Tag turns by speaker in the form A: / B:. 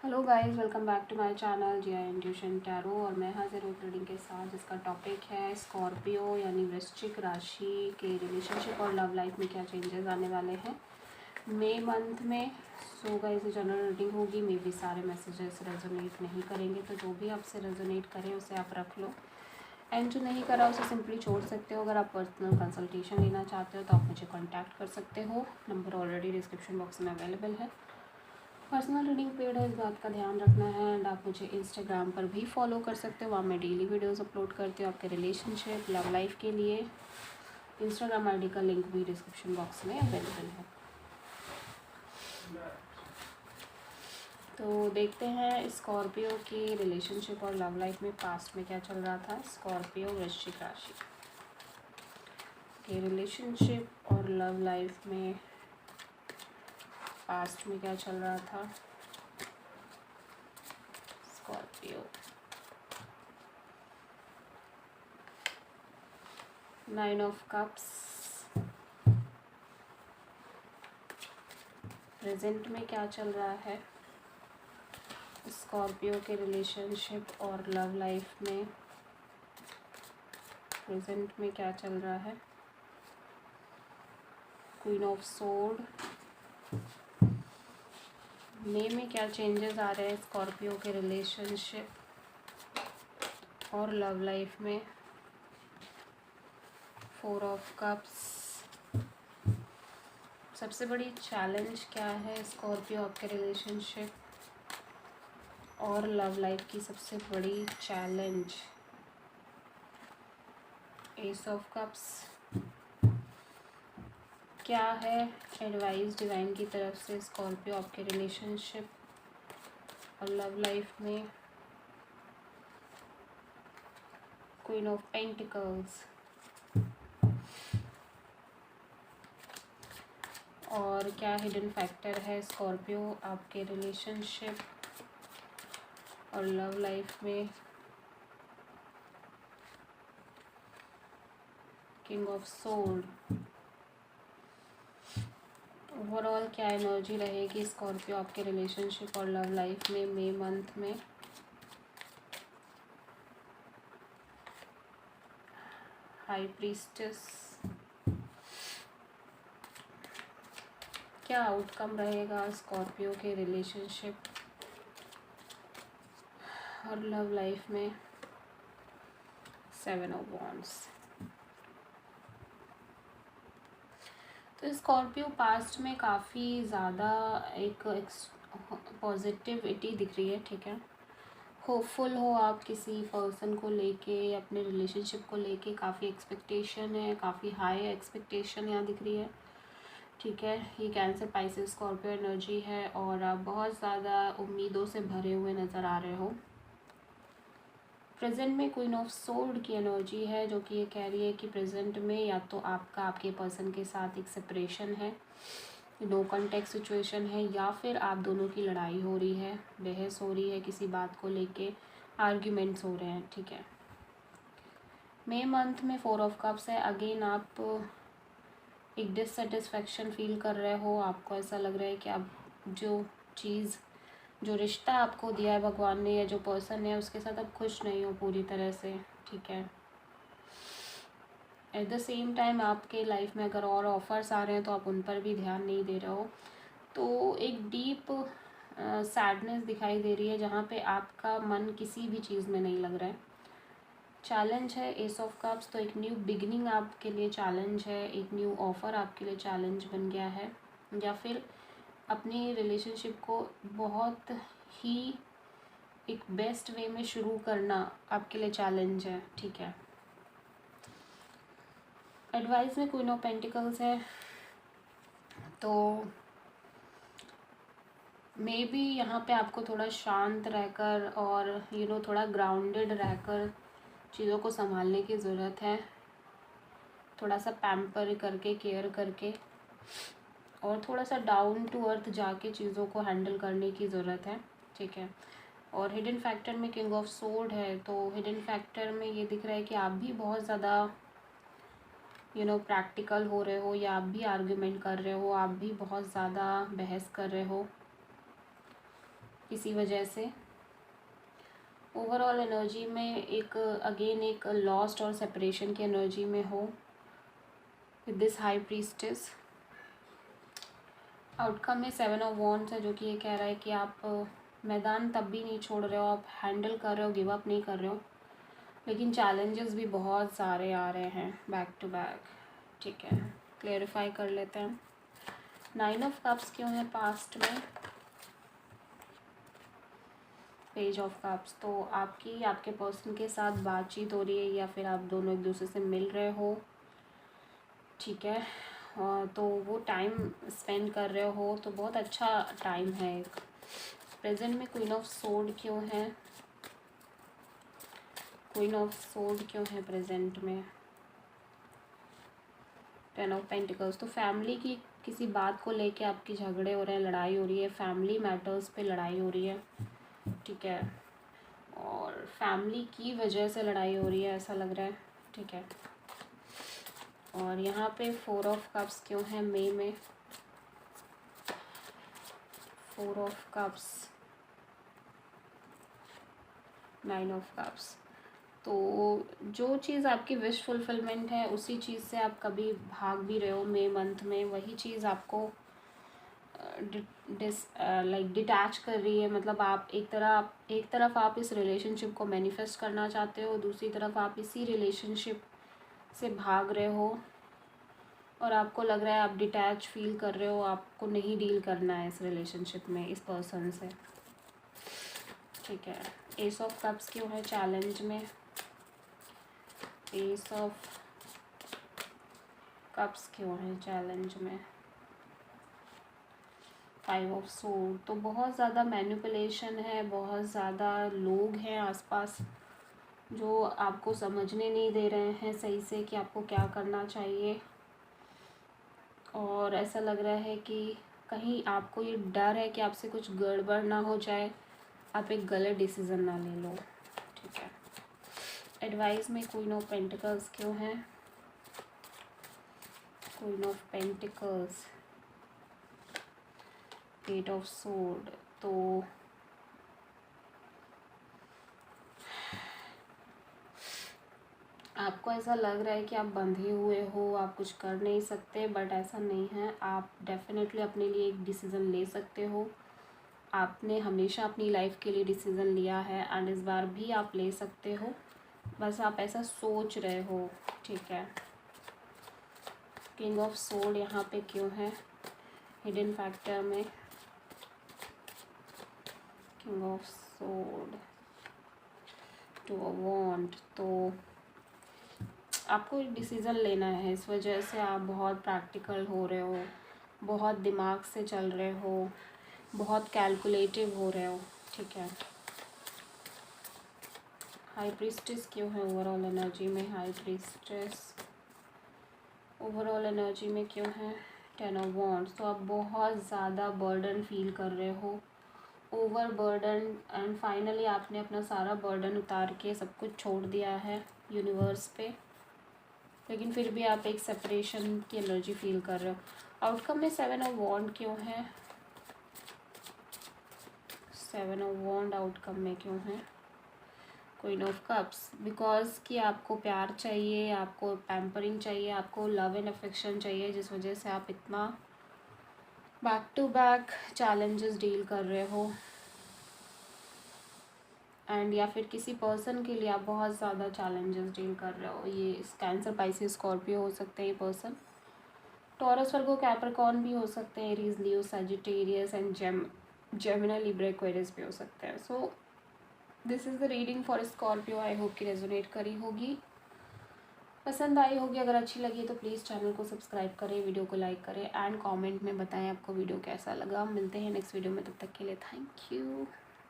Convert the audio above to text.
A: Hello guys, welcome back to my channel Jiya intuition tarot. और मैं हाजिर हूँ रीडिंग के साथ, जिसका टॉपिक है स्कॉर्पियो यानी वृश्चिक राशि के रिलेशनशिप और लव लाइफ में क्या चेंजेस आने वाले हैं मई मंथ में। सो गाइस, जनरल रीडिंग होगी, मे भी सारे मैसेजेस रेजोनेट नहीं करेंगे, तो जो भी आपसे रेजोनेट करें उसे आप रख लो, एंड जो नहीं करा उसे सिंपली छोड़ सकते हो। अगर आप पर्सनल कंसल्टेशन लेना चाहते हो तो आप मुझे कांटेक्ट कर सकते हो, नंबर ऑलरेडी डिस्क्रिप्शन बॉक्स में अवेलेबल है। पर्सनल रीडिंग पेड है, इस बात का ध्यान रखना है। एंड आप मुझे इंस्टाग्राम पर भी फॉलो कर सकते हो, वहाँ मैं डेली वीडियोस अपलोड करती हूँ आपके रिलेशनशिप लव लाइफ के लिए। इंस्टाग्राम आईडी का लिंक भी डिस्क्रिप्शन बॉक्स में अवेलेबल है। तो देखते हैं स्कॉर्पियो की रिलेशनशिप और लव लाइफ में पास्ट में क्या चल रहा था। स्कॉर्पियो वृश्चिक राशि के रिलेशनशिप और लव लाइफ में पास्ट में क्या चल रहा था। स्कॉर्पियो 9 ऑफ कप्स, प्रेजेंट में क्या चल रहा है स्कॉर्पियो के रिलेशनशिप और लव लाइफ में। प्रेजेंट में क्या चल रहा है, क्वीन ऑफ सोर्ड। मई में क्या चेंजेस आ रहे हैं स्कॉर्पियो के रिलेशनशिप और लव लाइफ में। 4 ऑफ कप्स, सबसे बड़ी चैलेंज क्या है स्कॉर्पियो आपके रिलेशनशिप और लव लाइफ की सबसे बड़ी चैलेंज। एस ऑफ कप्स, क्या है एडवाइस डिवाइन की तरफ से स्कॉर्पियो आपके रिलेशनशिप और लव लाइफ में। क्वीन ऑफ पेंटिकल्स, और क्या हिडन फैक्टर है स्कॉर्पियो आपके रिलेशनशिप और लव लाइफ में। किंग ऑफ सोर्ड, ओवरऑल क्या एनर्जी रहेगी स्कॉर्पियो आपके रिलेशनशिप और लव लाइफ में मई मंथ में। हाई प्रीस्टेस, क्या आउटकम रहेगा स्कॉर्पियो के रिलेशनशिप और लव लाइफ में। 7 ऑफ वॉन्ड्स, तो स्कॉर्पियो पास्ट में काफ़ी ज़्यादा एक पॉजिटिविटी दिख रही है, ठीक है। होपफुल हो आप किसी पर्सन को लेके, अपने रिलेशनशिप को लेके काफ़ी एक्सपेक्टेशन है, काफ़ी हाई एक्सपेक्टेशन यहाँ दिख रही है, ठीक है। ये कैंसर पाइसेस स्कॉर्पियो एनर्जी है और आप बहुत ज़्यादा उम्मीदों से भरे हुए नज़र आ रहे हो। प्रेजेंट में क्वीन ऑफ सोर्ड की एनर्जी है, जो कि ये कह रही है कि प्रेजेंट में या तो आपका आपके पर्सन के साथ एक सेपरेशन है, नो कॉन्टेक्ट सिचुएशन है, या फिर आप दोनों की लड़ाई हो रही है, बहस हो रही है, किसी बात को लेके आर्ग्यूमेंट्स हो रहे हैं, ठीक है। मई मंथ में 4 ऑफ कप्स है। अगेन आप एक डिससेटिस्फैक्शन फील कर रहे हो, आपको ऐसा लग रहा है कि आप जो रिश्ता आपको दिया है भगवान ने, या जो पर्सन है उसके साथ आप खुश नहीं हो पूरी तरह से, ठीक है। एट द सेम टाइम आपके लाइफ में अगर और ऑफर्स आ रहे हैं तो आप उन पर भी ध्यान नहीं दे रहे हो। तो एक डीप सैडनेस दिखाई दे रही है, जहाँ पे आपका मन किसी भी चीज़ में नहीं लग रहा है। चैलेंज है एस ऑफ कप्स, तो एक न्यू बिगिनिंग आपके लिए चैलेंज है, एक न्यू ऑफ़र आपके लिए चैलेंज बन गया है, या फिर अपनी रिलेशनशिप को बहुत ही एक बेस्ट वे में शुरू करना आपके लिए चैलेंज है, ठीक है। एडवाइस में क्वीन ऑफ पेंटिकल्स है, तो मे बी यहाँ पे आपको थोड़ा शांत रहकर और थोड़ा ग्राउंडेड रहकर चीज़ों को संभालने की ज़रूरत है, थोड़ा सा पैम्पर करके, केयर करके, और थोड़ा सा डाउन टू अर्थ जाके चीज़ों को हैंडल करने की ज़रूरत है, ठीक है। और हिडन फैक्टर में किंग ऑफ सोर्ड है, तो हिडन फैक्टर में ये दिख रहा है कि आप भी बहुत ज़्यादा प्रैक्टिकल हो रहे हो, या आप भी आर्ग्यूमेंट कर रहे हो, आप भी बहुत ज़्यादा बहस कर रहे हो इसी वजह से। ओवरऑल एनर्जी में एक अगेन एक लॉस्ट और सेपरेशन की एनर्जी में हो with this high priestess. Outcome में 7 ऑफ वॉन्ड्स है, जो कि ये कह रहा है कि आप मैदान तब भी नहीं छोड़ रहे हो, आप हैंडल कर रहे हो, गिव अप नहीं कर रहे हो, लेकिन चैलेंजेस भी बहुत सारे आ रहे हैं बैक टू बैक। ठीक है, क्लेरिफाई कर लेते हैं। 9 ऑफ कप्स क्यों है पास्ट में? Page of cups. तो आपके पर्सन के साथ बातचीत हो रही है, या फिर आप दोनों एक दूसरे से मिल रहे हो, ठीक है, तो वो टाइम स्पेंड कर रहे हो, तो बहुत अच्छा टाइम है एक। प्रेजेंट में क्वीन ऑफ सोर्ड क्यों है? क्वीन ऑफ सोर्ड क्यों है प्रेजेंट में? 10 ऑफ पेंटिकल्स। तो फैमिली की किसी बात को लेके आपकी झगड़े हो रहे हैं, लड़ाई हो रही है, फैमिली मैटर्स पे लड़ाई हो रही है, ठीक है, और फैमिली की वजह से लड़ाई हो रही है ऐसा लग रहा है, ठीक है। और यहाँ पे 4 ऑफ कप्स क्यों है मई में? 4 ऑफ कप्स, 9 ऑफ कप्स। तो जो चीज़ आपकी विश फुलफिलमेंट है, उसी चीज़ से आप कभी भाग भी रहे हो मई मंथ में, वही चीज़ आपको डिटैच कर रही है। मतलब आप एक तरफ आप इस रिलेशनशिप को मैनिफेस्ट करना चाहते हो, दूसरी तरफ आप इसी रिलेशनशिप से भाग रहे हो, और आपको लग रहा है आप डिटैच फील कर रहे हो, आपको नहीं डील करना है इस रिलेशनशिप में इस पर्सन से, ठीक है। एस ऑफ कप्स क्यों है चैलेंज में? एस ऑफ कप्स क्यों है चैलेंज में? 5 ऑफ सोर्ड। तो बहुत ज़्यादा मैनिपुलेशन है, बहुत ज़्यादा लोग हैं आसपास जो आपको समझने नहीं दे रहे हैं सही से कि आपको क्या करना चाहिए, और ऐसा लग रहा है कि कहीं आपको ये डर है कि आपसे कुछ गड़बड़ ना हो जाए, आप एक गलत डिसीज़न ना ले लो, ठीक है। एडवाइस में क्वीन ऑफ पेंटिकल्स क्यों है? Queen of pentacles, 8 of sword. तो आपको ऐसा लग रहा है कि आप बंधे हुए हो, आप कुछ कर नहीं सकते, बट ऐसा नहीं है, आप डेफिनेटली अपने लिए एक डिसीज़न ले सकते हो। आपने हमेशा अपनी लाइफ के लिए डिसीज़न लिया है, एंड इस बार भी आप ले सकते हो, बस आप ऐसा सोच रहे हो, ठीक है। किंग ऑफ सोर्ड यहाँ पे क्यों है हिडन फैक्टर में? किंग ऑफ सोर्ड, 2 ऑफ वॉन्ड। तो आपको एक डिसीज़न लेना है, इस वजह से आप बहुत प्रैक्टिकल हो रहे हो, बहुत दिमाग से चल रहे हो, बहुत कैलकुलेटिव हो रहे हो, ठीक है। हाई प्रीस्टेस क्यों है ओवरऑल एनर्जी में? हाई प्रीस्टेस ओवरऑल एनर्जी में क्यों है? 10 ऑफ वॉन्ड्स। तो आप बहुत ज़्यादा बर्डन फील कर रहे हो, ओवर बर्डन, एंड फाइनली आपने अपना सारा बर्डन उतार के सब कुछ छोड़ दिया है यूनिवर्स पे, लेकिन फिर भी आप एक सेपरेशन की एनर्जी फील कर रहे हो। आउटकम में 7 ऑफ वॉन्ड क्यों है? 7 ऑफ वॉन्ड आउटकम में क्यों है? Queen of cups. बिकॉज कि आपको प्यार चाहिए, आपको पैम्परिंग चाहिए, आपको लव एंड अफेक्शन चाहिए, जिस वजह से आप इतना back to back challenges deal कर रहे हो, एंड या फिर किसी पर्सन के लिए आप बहुत ज़्यादा चैलेंजेस डील कर रहे हो। ये कैंसर, पाइसिस, स्कॉर्पियो हो सकते हैं ये पर्सन, टॉरस, वर्गो, कैप्रिकॉर्न भी हो सकते हैं, Aries, Leo, Sagittarius and Gemini, Libra, Aquarius भी हो सकते हैं। So this is the reading for Scorpio. I hope कि रेजोनेट करी होगी, पसंद आई होगी। अगर अच्छी लगी तो प्लीज़ चैनल को सब्सक्राइब करें, वीडियो को लाइक करें, एंड कमेंट में बताएं आपको वीडियो कैसा लगा। मिलते हैं नेक्स्ट वीडियो में, तब तक के लिए थैंक यू।